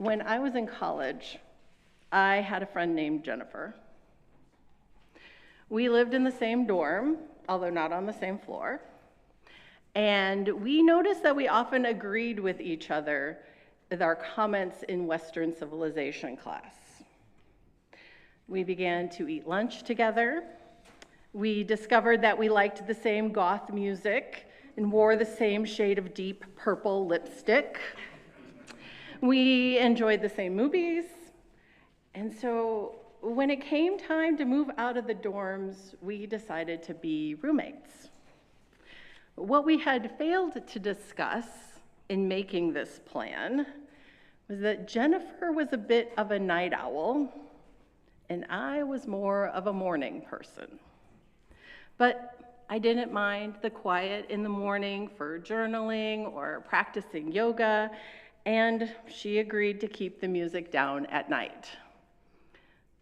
When I was in college, I had a friend named Jennifer. We lived in the same dorm, although not on the same floor. And we noticed that we often agreed with each other with our comments in Western civilization class. We began to eat lunch together. We discovered that we liked the same goth music and wore the same shade of deep purple lipstick. We enjoyed the same movies. And so when it came time to move out of the dorms, we decided to be roommates. What we had failed to discuss in making this plan was that Jennifer was a bit of a night owl, and I was more of a morning person. But I didn't mind the quiet in the morning for journaling or practicing yoga, and she agreed to keep the music down at night.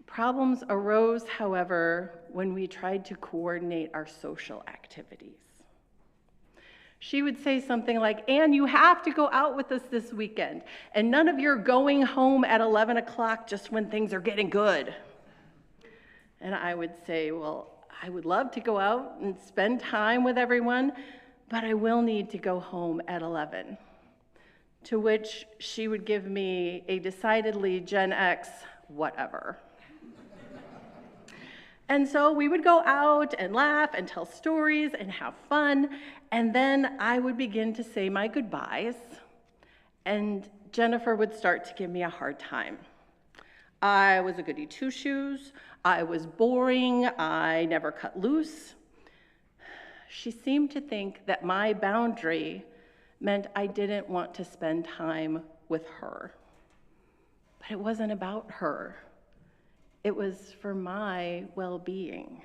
Problems arose, however, when we tried to coordinate our social activities. She would say something like, "Anne, you have to go out with us this weekend, and none of your going home at 11 o'clock just when things are getting good." And I would say, "Well, I would love to go out and spend time with everyone, but I will need to go home at 11. To which she would give me a decidedly Gen X whatever. And so we would go out and laugh and tell stories and have fun, and then I would begin to say my goodbyes, and Jennifer would start to give me a hard time. I was a goody two-shoes, I was boring, I never cut loose. She seemed to think that my boundary meant I didn't want to spend time with her. But it wasn't about her. It was for my well-being.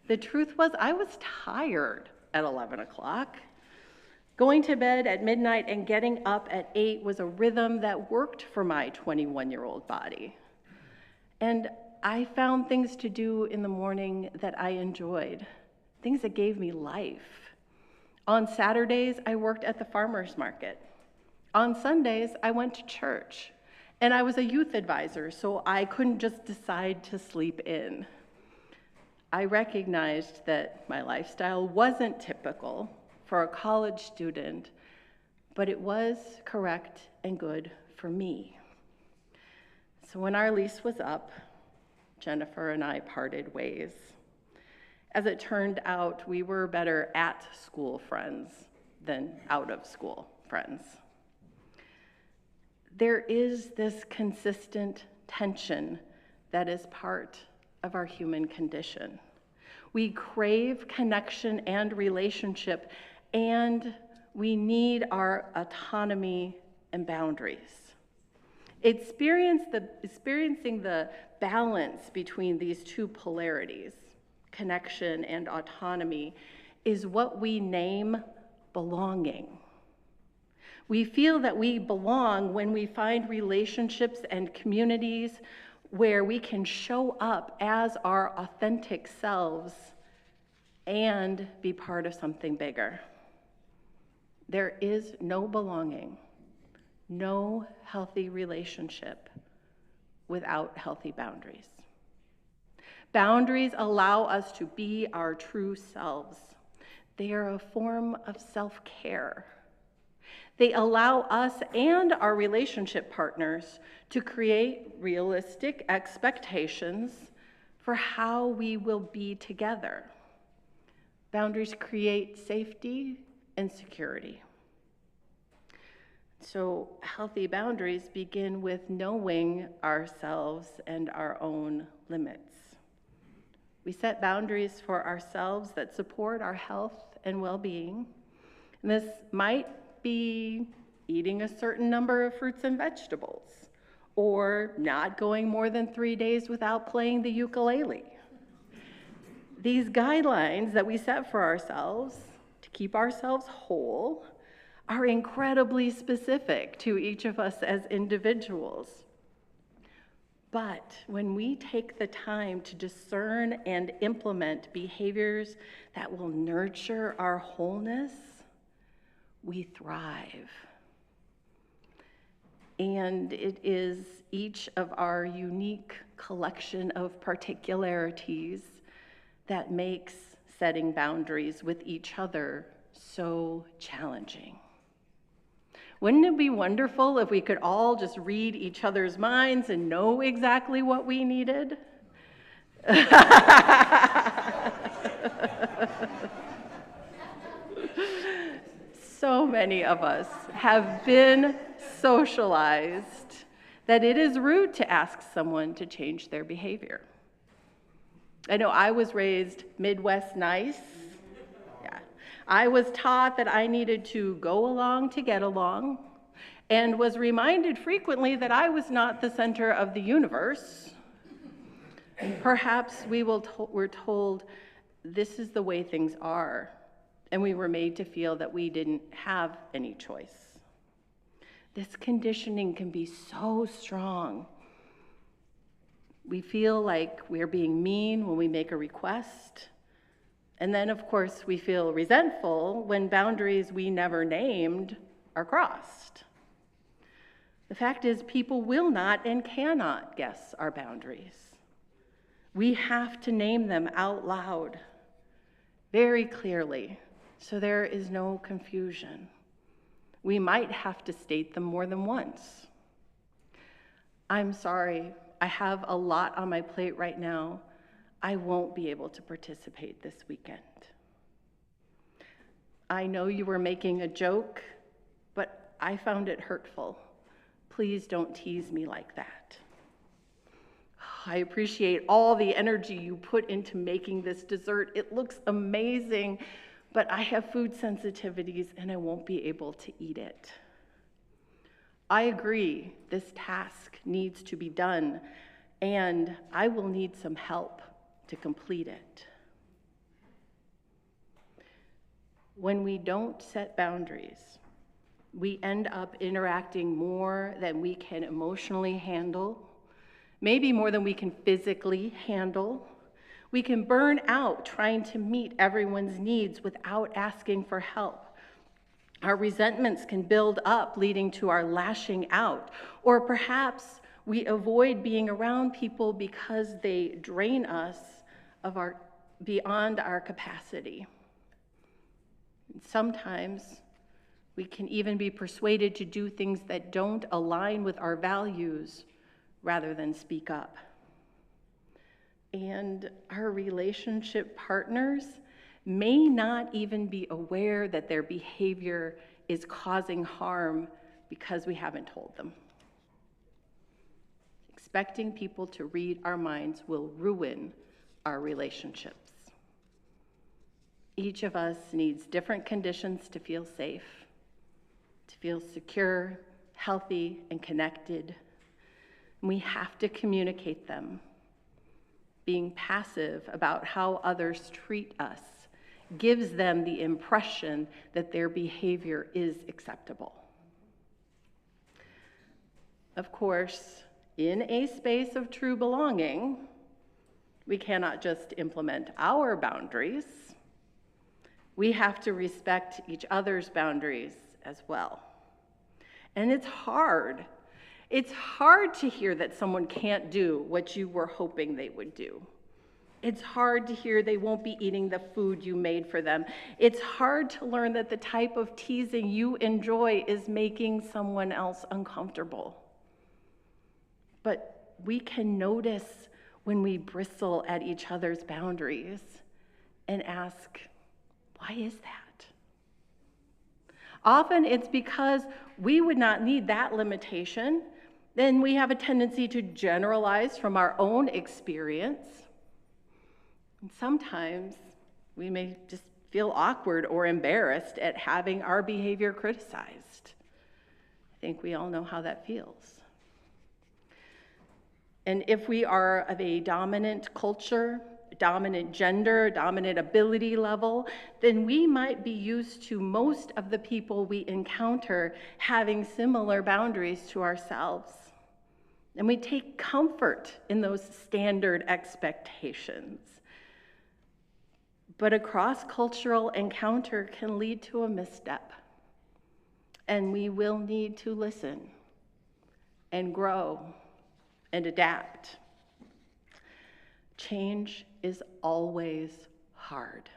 The truth was, I was tired at 11 o'clock. Going to bed at midnight and getting up at 8 was a rhythm that worked for my 21-year-old body. And I found things to do in the morning that I enjoyed, things that gave me life. On Saturdays, I worked at the farmer's market. On Sundays, I went to church. And I was a youth advisor, so I couldn't just decide to sleep in. I recognized that my lifestyle wasn't typical for a college student, but it was correct and good for me. So when our lease was up, Jennifer and I parted ways. As it turned out, we were better at-school friends than out-of-school friends. There is this consistent tension that is part of our human condition. We crave connection and relationship, and we need our autonomy and boundaries. Experiencing the balance between these two polarities, connection and autonomy, is what we name belonging. We feel that we belong when we find relationships and communities where we can show up as our authentic selves and be part of something bigger. There is no belonging, no healthy relationship without healthy boundaries. Boundaries allow us to be our true selves. They are a form of self-care. They allow us and our relationship partners to create realistic expectations for how we will be together. Boundaries create safety and security. So healthy boundaries begin with knowing ourselves and our own limits. We set boundaries for ourselves that support our health and well-being. And this might be eating a certain number of fruits and vegetables, or not going more than 3 days without playing the ukulele. These guidelines that we set for ourselves to keep ourselves whole are incredibly specific to each of us as individuals. But when we take the time to discern and implement behaviors that will nurture our wholeness, we thrive. And it is each of our unique collection of particularities that makes setting boundaries with each other so challenging. Wouldn't it be wonderful if we could all just read each other's minds and know exactly what we needed? So many of us have been socialized that it is rude to ask someone to change their behavior. I know I was raised Midwest nice. Yeah. I was taught that I needed to go along to get along, and was reminded frequently that I was not the center of the universe. Perhaps we're told this is the way things are, and we were made to feel that we didn't have any choice. This conditioning can be so strong. We feel like we're being mean when we make a request. And then, of course, we feel resentful when boundaries we never named are crossed. The fact is, people will not and cannot guess our boundaries. We have to name them out loud, very clearly, so there is no confusion. We might have to state them more than once. I'm sorry, I have a lot on my plate right now. I won't be able to participate this weekend. I know you were making a joke, but I found it hurtful. Please don't tease me like that. I appreciate all the energy you put into making this dessert. It looks amazing, but I have food sensitivities and I won't be able to eat it. I agree, this task needs to be done, and I will need some help to complete it. When we don't set boundaries, we end up interacting more than we can emotionally handle, maybe more than we can physically handle. We can burn out trying to meet everyone's needs without asking for help. Our resentments can build up, leading to our lashing out. Or perhaps we avoid being around people because they drain us beyond our capacity. And sometimes we can even be persuaded to do things that don't align with our values rather than speak up. And our relationship partners may not even be aware that their behavior is causing harm because we haven't told them. Expecting people to read our minds will ruin our relationships. Each of us needs different conditions to feel safe, to feel secure, healthy, and connected. We have to communicate them. Being passive about how others treat us gives them the impression that their behavior is acceptable. Of course, in a space of true belonging, we cannot just implement our boundaries. We have to respect each other's boundaries as well. And it's hard. It's hard to hear that someone can't do what you were hoping they would do. It's hard to hear they won't be eating the food you made for them. It's hard to learn that the type of teasing you enjoy is making someone else uncomfortable. But we can notice when we bristle at each other's boundaries and ask, why is that? Often it's because we would not need that limitation. Then we have a tendency to generalize from our own experience. And sometimes we may just feel awkward or embarrassed at having our behavior criticized. I think we all know how that feels. And if we are of a dominant culture, dominant gender, dominant ability level, then we might be used to most of the people we encounter having similar boundaries to ourselves. And we take comfort in those standard expectations. But a cross-cultural encounter can lead to a misstep, and we will need to listen, and grow and adapt. Change is always hard.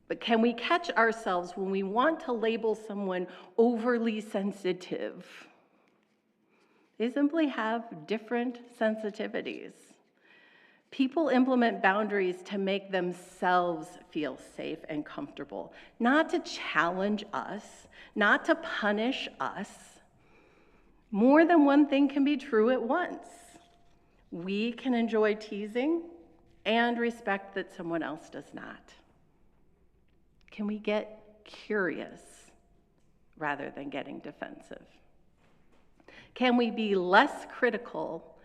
But can we catch ourselves when we want to label someone overly sensitive? They simply have different sensitivities. People implement boundaries to make themselves feel safe and comfortable, not to challenge us, not to punish us. More than one thing can be true at once. We can enjoy teasing and respect that someone else does not. Can we get curious rather than getting defensive? Can we be less critical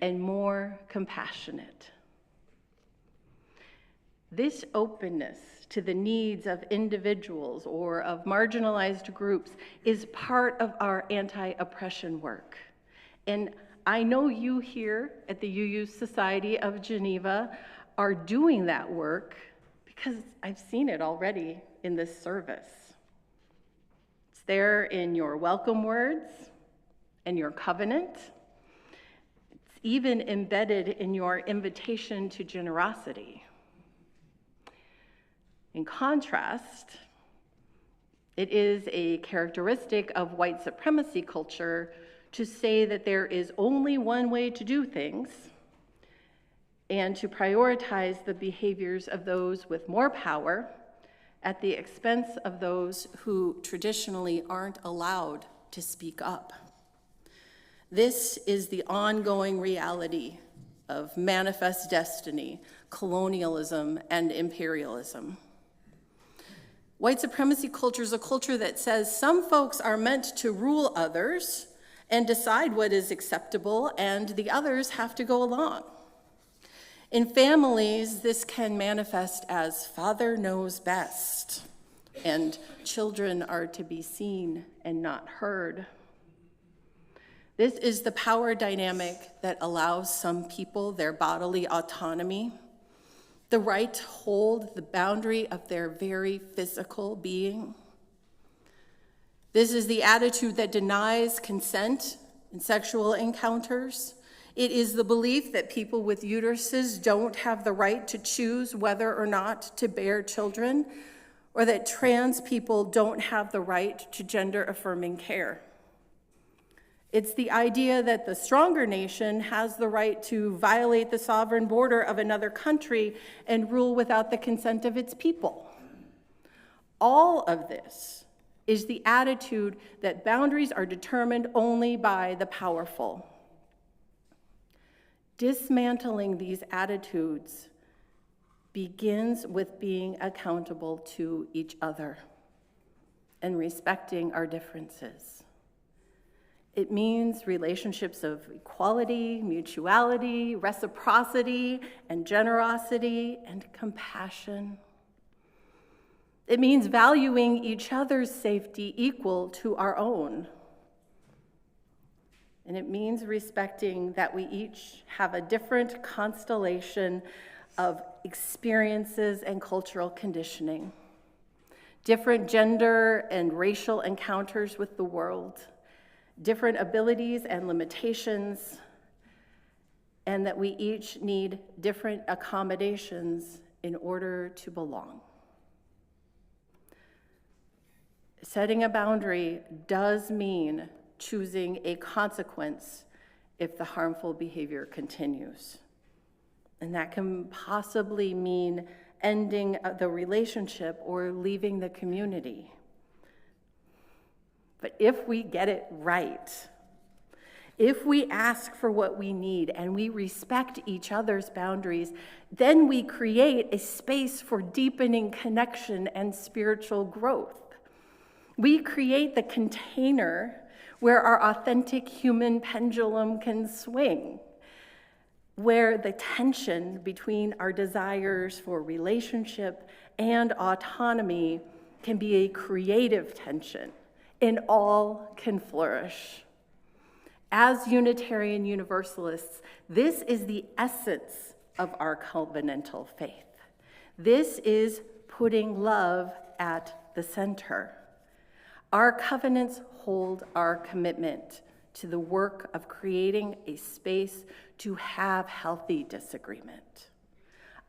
and more compassionate? This openness to the needs of individuals or of marginalized groups is part of our anti-oppression work. And I know you here at the UU Society of Geneva are doing that work because I've seen it already in this service. It's there in your welcome words and your covenant. It's even embedded in your invitation to generosity. In contrast, it is a characteristic of white supremacy culture to say that there is only one way to do things and to prioritize the behaviors of those with more power at the expense of those who traditionally aren't allowed to speak up. This is the ongoing reality of manifest destiny, colonialism, and imperialism. White supremacy culture is a culture that says some folks are meant to rule others and decide what is acceptable, and the others have to go along. In families, this can manifest as father knows best, and children are to be seen and not heard. This is the power dynamic that allows some people their bodily autonomy, the right to hold the boundary of their very physical being. This is the attitude that denies consent in sexual encounters. It is the belief that people with uteruses don't have the right to choose whether or not to bear children, or that trans people don't have the right to gender-affirming care. It's the idea that the stronger nation has the right to violate the sovereign border of another country and rule without the consent of its people. All of this is the attitude that boundaries are determined only by the powerful. Dismantling these attitudes begins with being accountable to each other and respecting our differences. It means relationships of equality, mutuality, reciprocity, and generosity, and compassion. It means valuing each other's safety equal to our own. And it means respecting that we each have a different constellation of experiences and cultural conditioning, different gender and racial encounters with the world, different abilities and limitations, and that we each need different accommodations in order to belong. Setting a boundary does mean choosing a consequence if the harmful behavior continues. And that can possibly mean ending the relationship or leaving the community. But if we get it right, if we ask for what we need and we respect each other's boundaries, then we create a space for deepening connection and spiritual growth. We create the container where our authentic human pendulum can swing, where the tension between our desires for relationship and autonomy can be a creative tension, and all can flourish. As Unitarian Universalists, this is the essence of our covenantal faith. This is putting love at the center. Our covenants hold our commitment to the work of creating a space to have healthy disagreement.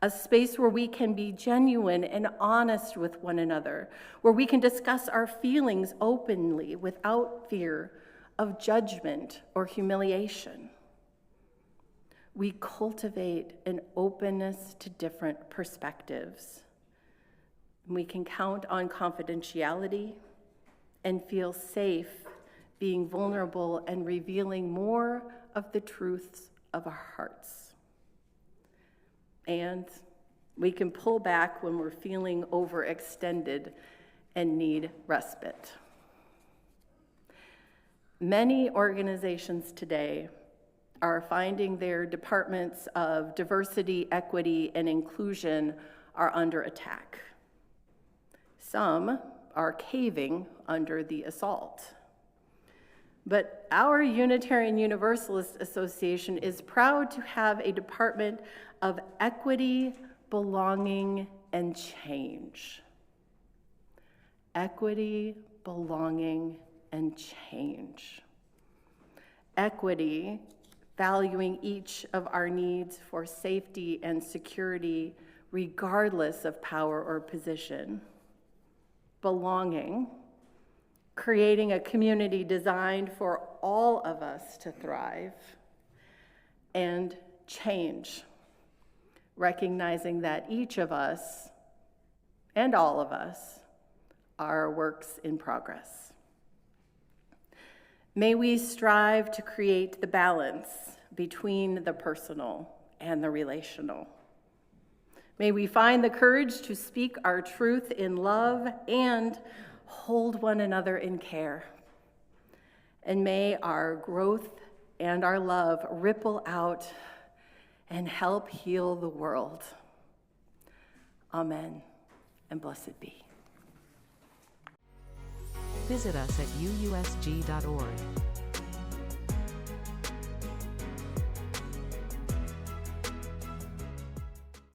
A space where we can be genuine and honest with one another, where we can discuss our feelings openly without fear of judgment or humiliation. We cultivate an openness to different perspectives. We can count on confidentiality and feel safe being vulnerable and revealing more of the truths of our hearts. And we can pull back when we're feeling overextended and need respite. Many organizations today are finding their departments of diversity, equity, and inclusion are under attack. Some are caving under the assault. But our Unitarian Universalist Association is proud to have a department of equity, belonging, and change. Equity, belonging, and change. Equity, valuing each of our needs for safety and security, regardless of power or position. Belonging, creating a community designed for all of us to thrive. And change, recognizing that each of us and all of us are works in progress. May we strive to create the balance between the personal and the relational. May we find the courage to speak our truth in love and hold one another in care. And may our growth and our love ripple out and help heal the world. Amen, and blessed be. Visit us at uusg.org.